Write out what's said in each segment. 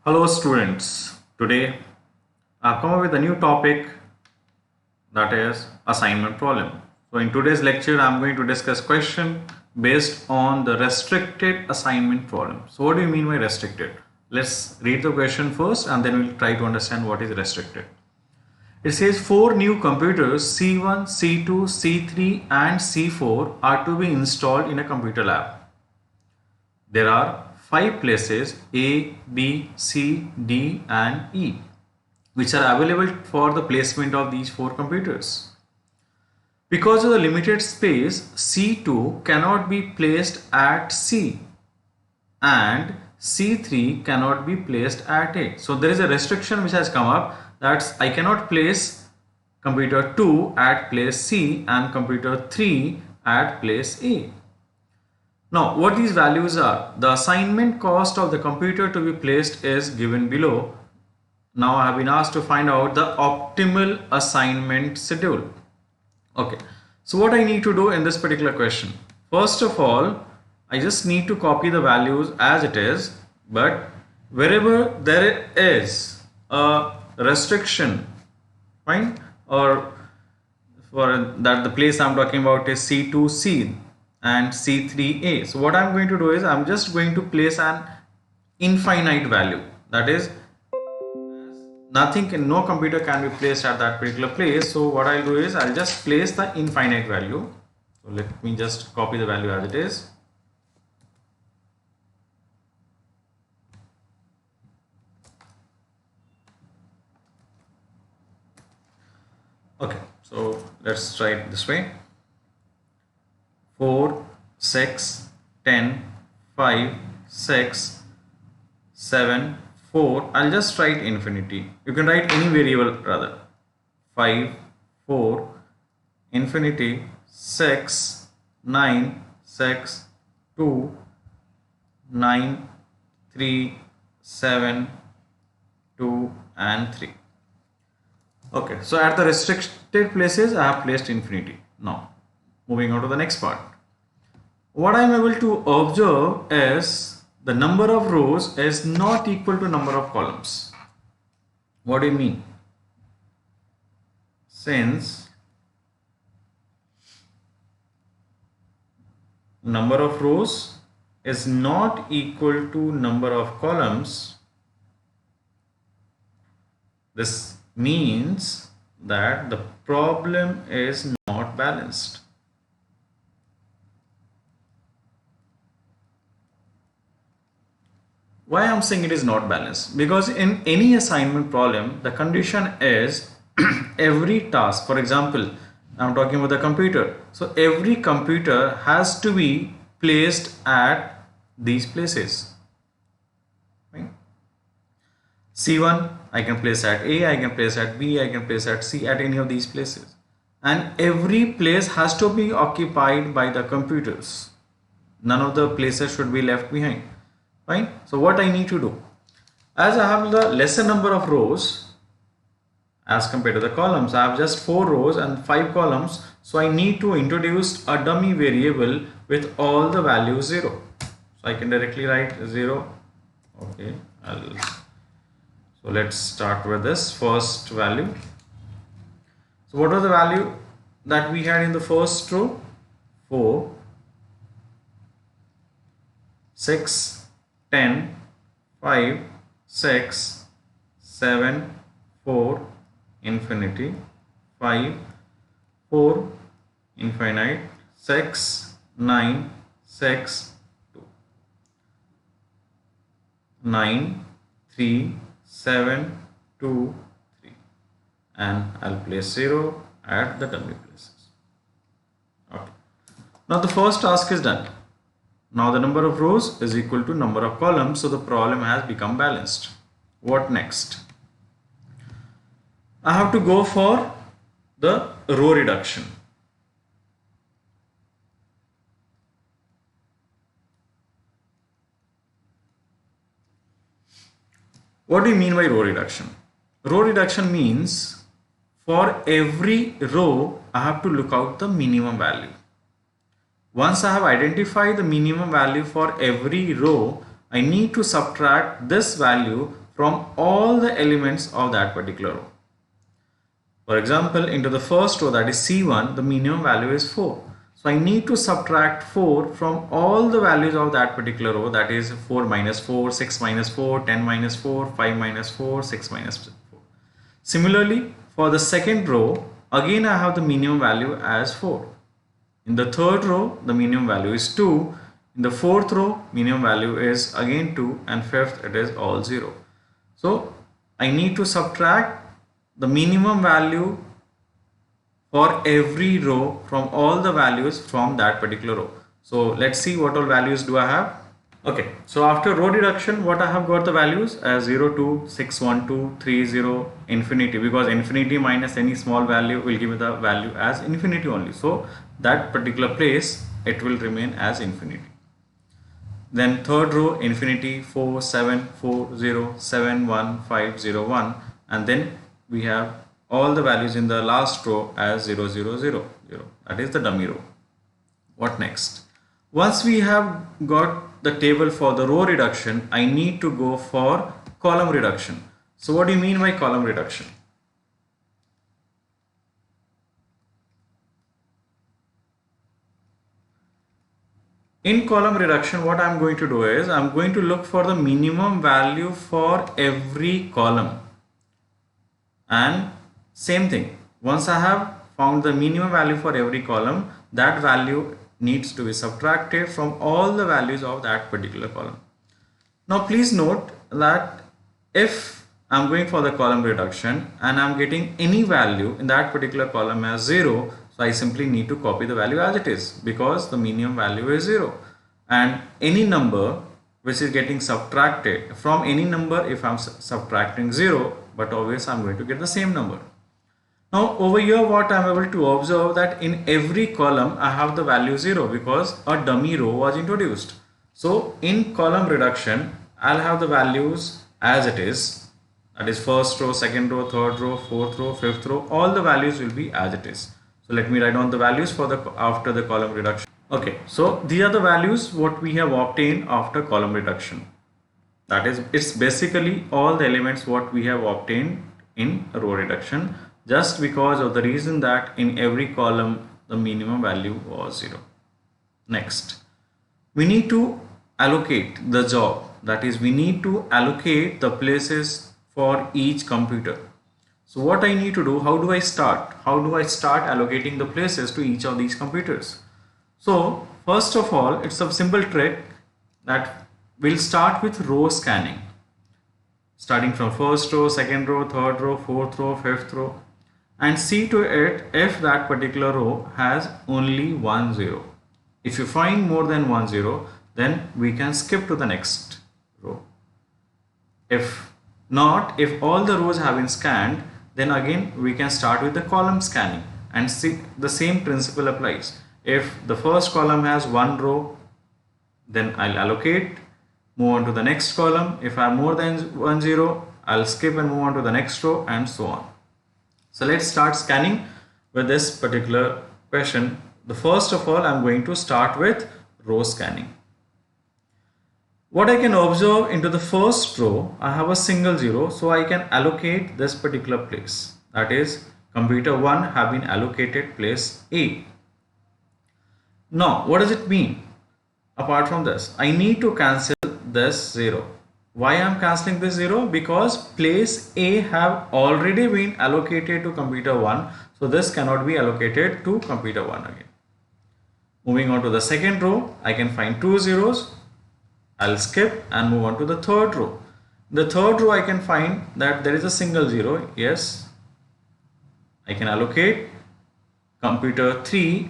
Hello students, today I've come up with a new topic, that is assignment problem. So in today's lecture I'm going to discuss question based on the restricted assignment problem. So what do you mean by restricted? Let's read the question first and then we'll try to understand what is restricted. It says 4 new computers C1, C2, C3 and C4 are to be installed in a computer lab. There are 5 places A, B, C, D and E which are available for the placement of these 4 computers. Because of the limited space, C2 cannot be placed at C and C3 cannot be placed at A. So there is a restriction which has come up, that I cannot place computer 2 at place C and computer 3 at place A. Now what these values are, the assignment cost of the computer to be placed is given below. Now I have been asked to find out the optimal assignment schedule. Okay, so what I need to do in this particular question, first of all I just need to copy the values as it is, but wherever there is a restriction, fine, or for that the place I'm talking about is C2C and C3A. So what I'm going to do is I'm just going to place an infinite value, that is no computer can be placed at that particular place. So what I'll do is I'll just place the infinite value. So let me just copy the value as it is. Okay, so let's try it this way. 4, 6, 10, 5, 6, 7, 4. I'll just write infinity. You can write any variable rather. 5, 4, infinity, 6, 9, 6, 2, 9, 3, 7, 2 and 3. Okay, so at the restricted places I have placed infinity. Now moving on to the next part. What I am able to observe is the number of rows is not equal to number of columns. What do you mean? Since number of rows is not equal to number of columns, this means that the problem is not balanced. Why I'm saying it is not balanced? Because in any assignment problem, the condition is every task, for example, I'm talking about the computer. So every computer has to be placed at these places. Right? C1, I can place at A, I can place at B, I can place at C, at any of these places. And every place has to be occupied by the computers. None of the places should be left behind. Fine. So what I need to do, as I have the lesser number of rows as compared to the columns, I have just 4 rows and 5 columns. So I need to introduce a dummy variable with all the values 0. So I can directly write 0. Okay. So let's start with this first value. So what was the value that we had in the first row? 4, 6, 10, 5, 6, 7, 4, infinity, 5, 4, infinite, 6, 9, 6, 2, 9, 3, 7, 2, 3, and I'll place 0 at the dummy places. Okay. Now the first task is done. Now the number of rows is equal to number of columns, so the problem has become balanced. What next? I have to go for the row reduction. What do you mean by row reduction? Row reduction means for every row I have to look out the minimum value. Once I have identified the minimum value for every row, I need to subtract this value from all the elements of that particular row. For example, into the first row, that is C1, the minimum value is 4. So I need to subtract 4 from all the values of that particular row, that is 4 minus 4, 6 minus 4, 10 minus 4, 5 minus 4, 6 minus 4. Similarly, for the second row, again I have the minimum value as 4. In the third row, the minimum value is 2. In the fourth row, minimum value is again 2, and fifth, it is all 0. So I need to subtract the minimum value for every row from all the values from that particular row. So let's see what all values do I have. Okay, so after row reduction, what I have got the values as 0, 2, 6, 1, 2, 3, 0, infinity, because infinity minus any small value will give me the value as infinity only. So that particular place, it will remain as infinity. Then third row, infinity, 4, 7, 4, 0, 7, 1, 5, 0, 1, and then we have all the values in the last row as 0, 0, 0, 0. That is the dummy row. What next? Once we have got the table for the row reduction, I need to go for column reduction. So what do you mean by column reduction? In column reduction, what I am going to do is I am going to look for the minimum value for every column. And same thing, once I have found the minimum value for every column, that value needs to be subtracted from all the values of that particular column. Now please note that if I am going for the column reduction and I am getting any value in that particular column as 0, so I simply need to copy the value as it is, because the minimum value is 0. And any number which is getting subtracted from any number, if I am subtracting 0, but obviously I am going to get the same number. Now over here, what I am able to observe that in every column I have the value 0 because a dummy row was introduced. So in column reduction, I'll have the values as it is. That is first row, second row, third row, fourth row, fifth row. All the values will be as it is. So let me write down the values for the after the column reduction. Okay, so these are the values what we have obtained after column reduction. That is, it's basically all the elements what we have obtained in row reduction, just because of the reason that in every column the minimum value was 0. Next, we need to allocate the job. That is, we need to allocate the places for each computer. So what I need to do, how do I start? How do I start allocating the places to each of these computers? So first of all, it's a simple trick that we'll start with row scanning. Starting from first row, second row, third row, fourth row, fifth row, and see to it if that particular row has only 1 0. If you find more than 1 0, then we can skip to the next row. If not, if all the rows have been scanned, then again we can start with the column scanning and see the same principle applies. If the first column has 1 row, then I'll allocate, move on to the next column. If I have more than 1 0, I'll skip and move on to the next row, and so on. So let's start scanning with this particular question. The first of all, I'm going to start with row scanning. What I can observe into the first row, I have a single 0, so I can allocate this particular place. That is, computer 1 have been allocated place A. Now, what does it mean? Apart from this, I need to cancel this 0. Why I am cancelling this 0? Because place A have already been allocated to computer 1. So this cannot be allocated to computer 1 again. Moving on to the second row, I can find 2 zeros. I'll skip and move on to the third row. In the third row, I can find that there is a single 0. Yes, I can allocate computer 3,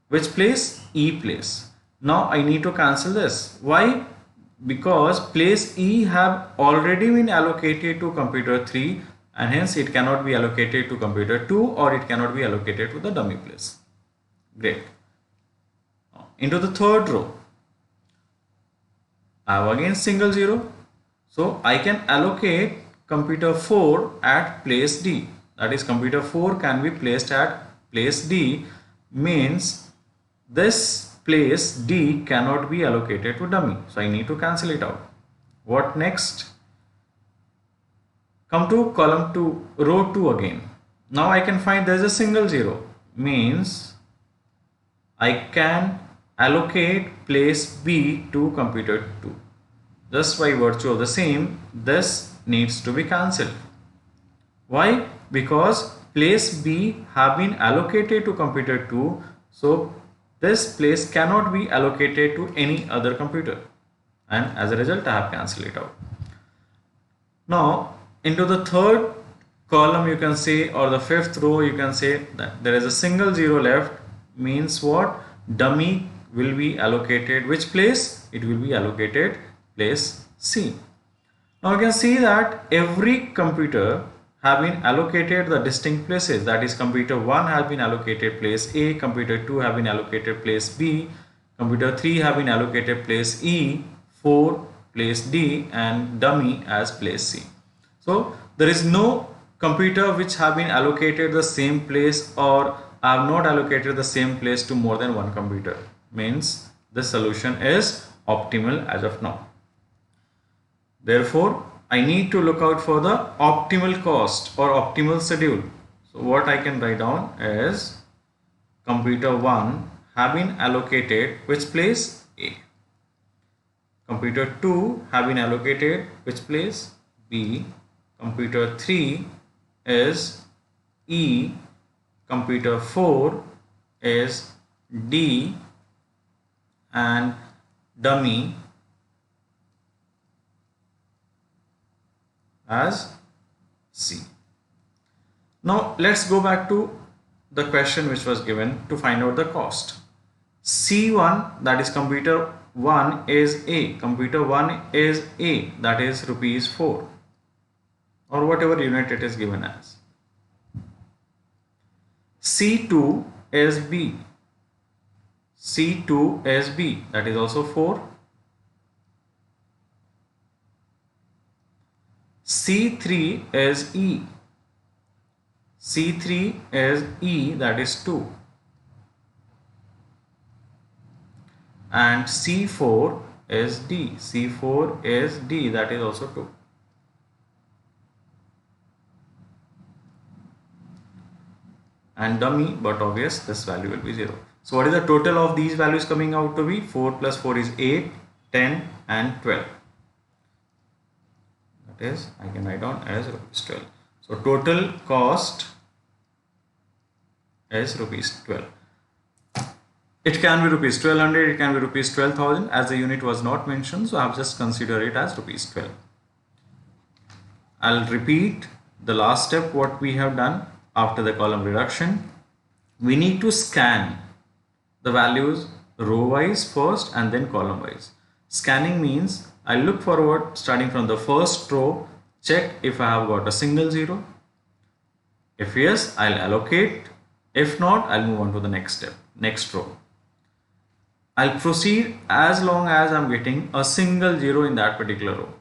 which place? E place. Now I need to cancel this. Why? Because place E have already been allocated to computer 3, and hence it cannot be allocated to computer 2, or it cannot be allocated to the dummy place. Great. Into the third row, I have again single 0. So I can allocate computer 4 at place D. That is, computer 4 can be placed at place D, means this place D cannot be allocated to dummy. So I need to cancel it out. What next? Come to column 2, row 2 again. Now I can find there is a single 0, means I can allocate place B to computer 2. Just by virtue of the same, this needs to be cancelled. Why? Because place B have been allocated to computer 2, so this place cannot be allocated to any other computer, and as a result I have cancelled it out. Now into the third column you can say, or the fifth row you can say, that there is a single 0 left, means what? Dummy will be allocated which place? It will be allocated place C. Now you can see that every computer have been allocated the distinct places, that is computer 1 has been allocated place A, computer 2 have been allocated place B, computer 3 have been allocated place E, 4 place D, and dummy as place C. So there is no computer which have been allocated the same place or have not allocated the same place to more than one computer, means this solution is optimal as of now. Therefore I need to look out for the optimal cost or optimal schedule. So what I can write down is computer 1 have been allocated which place? A. Computer 2 have been allocated which place? B. Computer 3 is E. Computer 4 is D, and dummy as C. Now let's go back to the question which was given to find out the cost. C1, that is computer 1 is A, computer 1 is A, that is rupees 4, or whatever unit it is given as. C2 is B, C2 is B, that is also 4. C3 is E, C3 is E, that is 2, and C4 is D, C4 is D, that is also 2. And dummy, but obvious this value will be 0. So what is the total of these values coming out to be? 4 plus 4 is 8, 10 and 12. That is, I can write down as rupees 12. So total cost is rupees 12. It can be rupees 1200, it can be rupees 12,000, as the unit was not mentioned, so I have just considered it as rupees 12. I'll repeat the last step what we have done. After the column reduction, we need to scan the values row wise first and then column wise. Scanning means I look forward starting from the first row, check if I have got a single 0. If yes, I'll allocate. If not, I'll move on to the next step, next row. I'll proceed as long as I'm getting a single 0 in that particular row.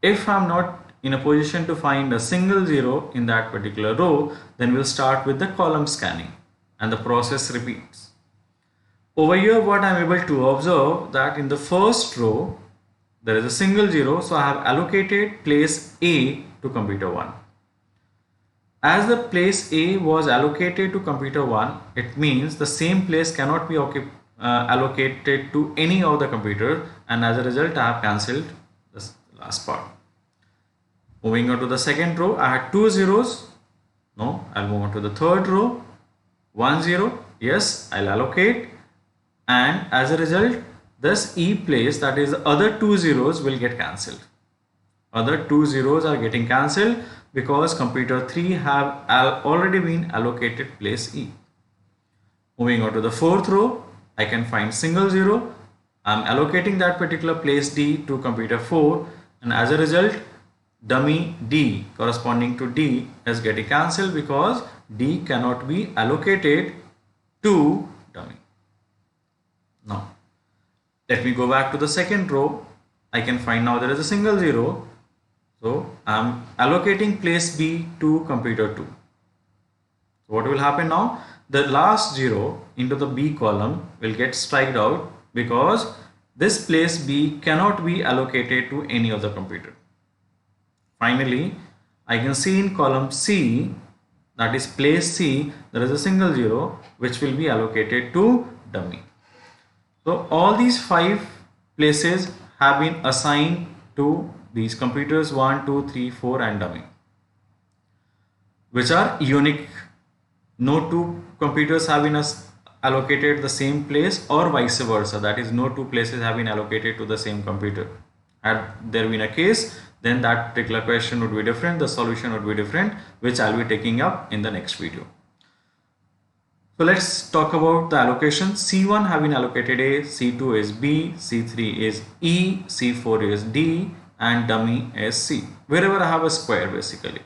If I'm not in a position to find a single 0 in that particular row, then we'll start with the column scanning and the process repeats. Over here what I'm able to observe that in the first row there is a single 0, so I have allocated place A to computer 1. As the place A was allocated to computer 1, it means the same place cannot be allocated to any of the computers, and as a result I have cancelled this last part. Moving on to the second row, I had 2 zeros. No, I'll move on to the third row. 1 0. Yes, I'll allocate. And as a result, this E place, that is the other 2 zeros, will get cancelled. Other 2 zeros are getting cancelled because computer 3 have already been allocated place E. Moving on to the fourth row, I can find single 0. I'm allocating that particular place D to computer 4, and as a result, dummy D corresponding to D is getting cancelled because D cannot be allocated to dummy. Now let me go back to the second row. I can find now there is a single 0, so I'm allocating place B to computer 2. So what will happen now? The last 0 into the B column will get striked out because this place B cannot be allocated to any other computer. Finally, I can see in column C, that is place C, there is a single 0 which will be allocated to dummy. So all these 5 places have been assigned to these computers 1, 2, 3, 4 and dummy, which are unique. No two computers have been allocated the same place or vice versa. That is, no two places have been allocated to the same computer. Had there been a case, then that particular question would be different, the solution would be different, which I'll be taking up in the next video. So let's talk about the allocation. C1 have been allocated A, C2 is B, C3 is E, C4 is D and dummy is C. Wherever I have a square basically.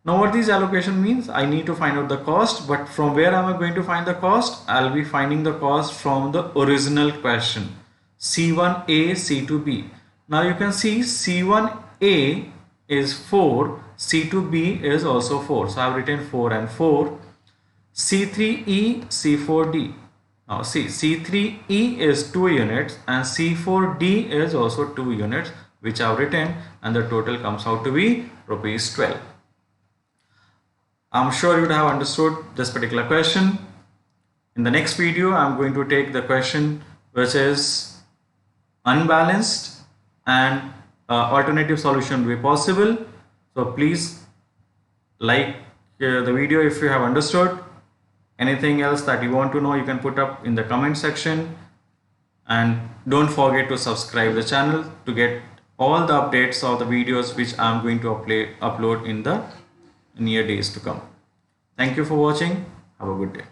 Now what this allocation means, I need to find out the cost, but from where am I going to find the cost? I'll be finding the cost from the original question. C1A, C2B. Now you can see C1A is 4, C2B is also 4. So I have written 4 and 4. C3E, C4D. Now see, C3E is 2 units and C4D is also 2 units, which I have written, and the total comes out to be rupees 12. I'm sure you would have understood this particular question. In the next video, I'm going to take the question which is unbalanced and alternative solution will be possible. So please like the video if you have understood. Anything else that you want to know, you can put up in the comment section. And don't forget to subscribe the channel to get all the updates of the videos which I'm going to upload in the near days to come. Thank you for watching. Have a good day.